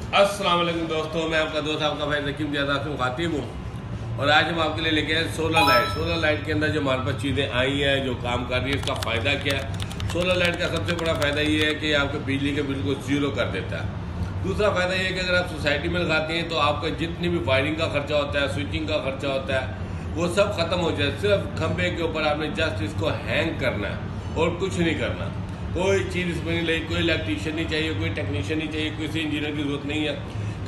अस्सलाम वालेकुम दोस्तों, मैं आपका दोस्त आपका भाई ज़कीम ज़ियादा खातिब हूँ। और आज हम आपके लिए लेके आए सोलर लाइट। सोलर लाइट के अंदर जो हमारे पास चीज़ें आई हैं, जो काम कर रही है, इसका फ़ायदा क्या है। सोलर लाइट का सबसे बड़ा फ़ायदा ये है कि आपके बिजली के बिल को ज़ीरो कर देता है। दूसरा फ़ायदा ये है कि अगर आप सोसाइटी में लगाते हैं तो आपका जितनी भी वायरिंग का खर्चा होता है, स्विचिंग का खर्चा होता है, वो सब खत्म हो जाए। सिर्फ खंभे के ऊपर आपने जस्ट इसको हैंग करना है और कुछ नहीं करना। कोई चीज़ इसमें नहीं लगी, कोई इलेक्ट्रीशियन नहीं चाहिए, कोई टेक्नीशियन नहीं चाहिए, किसी इंजीनियर की जरूरत नहीं है।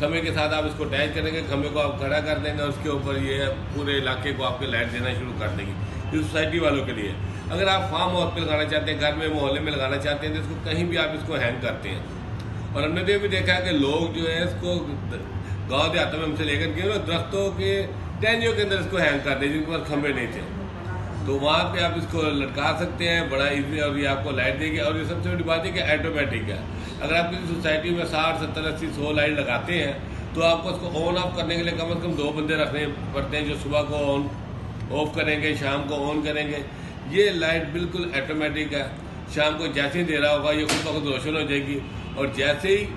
खंभे के साथ आप इसको अटैच करेंगे, खंभे को आप खड़ा कर देंगे और उसके ऊपर ये पूरे इलाके को आपके लाइट देना शुरू कर देगी। ये सोसाइटी वालों के लिए। अगर आप फार्म हाउस पे लगाना चाहते हैं, घर में मोहल्ले में लगाना चाहते हैं, तो इसको कहीं भी आप इसको हैंग करते हैं। और हमने तो ये भी देखा है कि लोग जो है इसको गाँव देहातों में हमसे लेकर गए, दरख्तों के टहनियों के अंदर इसको हैंग कर दें जिनके पास खंभे नहीं थे, तो वहाँ पे आप इसको लटका सकते हैं बड़ा इजी, और ये आपको लाइट देगी। और ये सबसे बड़ी बात है कि ऑटोमेटिक है। अगर आप किसी सोसाइटी में 60, 70, 80, 100 लाइट लगाते हैं तो आपको उसको ऑन ऑफ करने के लिए कम से कम 2 बंदे रखने पड़ते हैं, जो सुबह को ऑन ऑफ करेंगे, शाम को ऑन करेंगे। ये लाइट बिल्कुल ऑटोमेटिक है। शाम को जैसे ही अंधेरा होगा ये खुद ब खुद रोशन हो जाएगी, और जैसे ही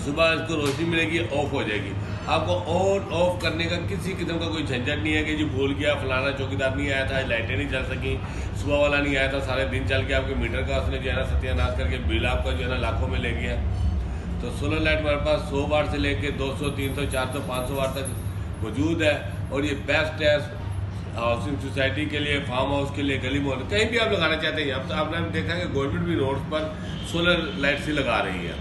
सुबह इसको रोशनी मिलेगी ऑफ हो जाएगी। आपको ऑन ऑफ करने का किसी किस्म का कोई झंझट नहीं है कि जी भूल गया, फलाना चौकीदार नहीं आया था, लाइटें नहीं चल सकी, सुबह वाला नहीं आया था, सारे दिन चल के आपके मीटर का उसने जो है ना सत्यानाश करके बिल आपका जो है ना लाखों में ले गया। तो सोलर लाइट हमारे पास 100 वाट से लेके 200, 300, 400, 500 वाट तक मौजूद है। और ये बेस्ट है हाउसिंग सोसाइटी के लिए, फार्म हाउस के लिए, गली मोहल्ले कहीं भी आप लगाना चाहते हैं। अब तो आपने देखा है कि गवर्नमेंट भी रोड पर सोलर लाइट ही लगा रही है।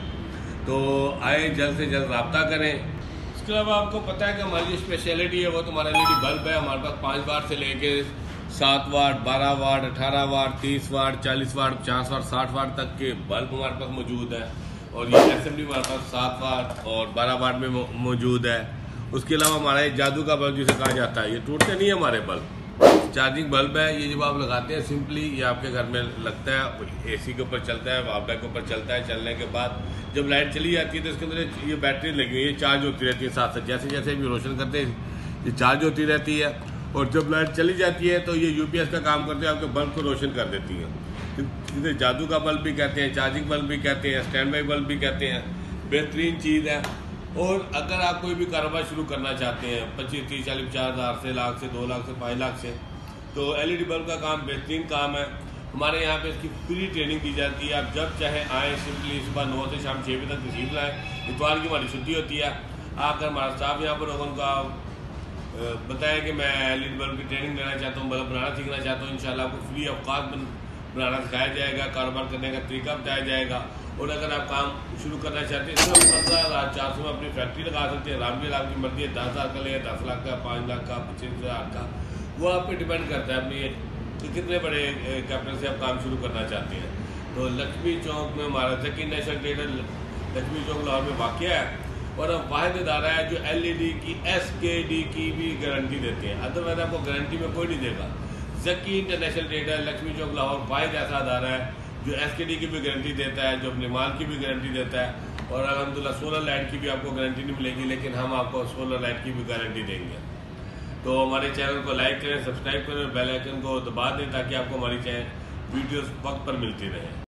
तो आए जल्द से जल्द रब्ता करें। इसके अलावा आपको पता है कि हमारी स्पेशलिटी है वो तुम्हारा LED बल्ब है। हमारे पास 5 वाट से लेके 7 वाट, 12 वाट, 18 वाट, 30 वाट, 40 वाट, 50 वाट, 60 वाट तक के बल्ब हमारे पास मौजूद है। और ये असेंबली हमारे पास 7 वाट और 12 वाट में मौजूद है। उसके अलावा हमारा ये जादू का बल्ब जिसे कहा जाता है, ये टूटते नहीं है हमारे बल्ब। चार्जिंग बल्ब है। ये जब आप लगाते हैं सिंपली ये आपके घर में लगता है, AC के ऊपर चलता है, वापडा के ऊपर चलता है। चलने के बाद जब लाइट चली जाती है तो इसके अंदर ये बैटरी लगी हुई है, ये चार्ज होती रहती है साथ साथ। जैसे जैसे भी रोशन करते हैं ये चार्ज होती रहती है, और जब लाइट चली जाती है तो ये UPS का काम करते हैं, आपके बल्ब को रोशन कर देती है। इसे जादू का बल्ब भी कहते हैं, चार्जिंग बल्ब भी कहते हैं, स्टैंड बाई बल्ब भी कहते हैं। बेहतरीन चीज़ है। और अगर आप कोई भी कारोबार शुरू करना चाहते हैं 25, 30, 40, 50 हज़ार से, लाख से, 2 लाख से, 5 लाख से, तो LED बल्ब का काम बेहतरीन काम है। हमारे यहाँ पे इसकी फ्री ट्रेनिंग दी जाती है। आप जब चाहे आएँ, सिंपली सुबह 9 से शाम 6 बजे तक तशरीफ लाएँ। इतवार की हमारी छुट्टी होती है। आकर हमारा स्टाफ यहाँ पर होगा, उनका बताएं कि मैं LED बल्ब की ट्रेनिंग लेना चाहता हूँ, बल्ब बनाना सीखना चाहता हूँ। इंशाल्लाह आपको फ्री अवकाश बनाना सिखाया जाएगा, कारोबार करने का तरीका बताया जाएगा। और अगर आप काम शुरू करना चाहते हैं तो 15,400 में अपनी फैक्ट्री लगा सकते हैं। रामगीर आपकी मर्जी है, 10 हज़ार का ले, 10 लाख का, 5 लाख का, 25 हज़ार का, वो आप पे डिपेंड करता है अपनी कि कितने बड़े कैपिटल से आप काम शुरू करना चाहते हैं। तो लक्ष्मी चौक में हमारा ज़की नेशनल ट्रेडर लक्ष्मी चौक लाहौर में वाक़या है। और अब वाहिद इदारा है जो LED की SKD की भी गारंटी देते हैं। अदरवाइज आपको गारंटी में कोई नहीं देगा। ज़की इंटरनेशनल ट्रेडर लक्ष्मी चौक लाहौर वाहिद ऐसा अदारा है जो SKD की भी गारंटी देता है, जो अपने माल की भी गारंटी देता है। और अल्हम्दुलिल्लाह सोलर लाइट की भी आपको गारंटी नहीं मिलेगी, लेकिन हम आपको सोलर लाइट की भी गारंटी देंगे। तो हमारे चैनल को लाइक करें, सब्सक्राइब करें और बेल आइकन को दबा दें ताकि आपको हमारी वीडियोस वक्त पर मिलती रहे।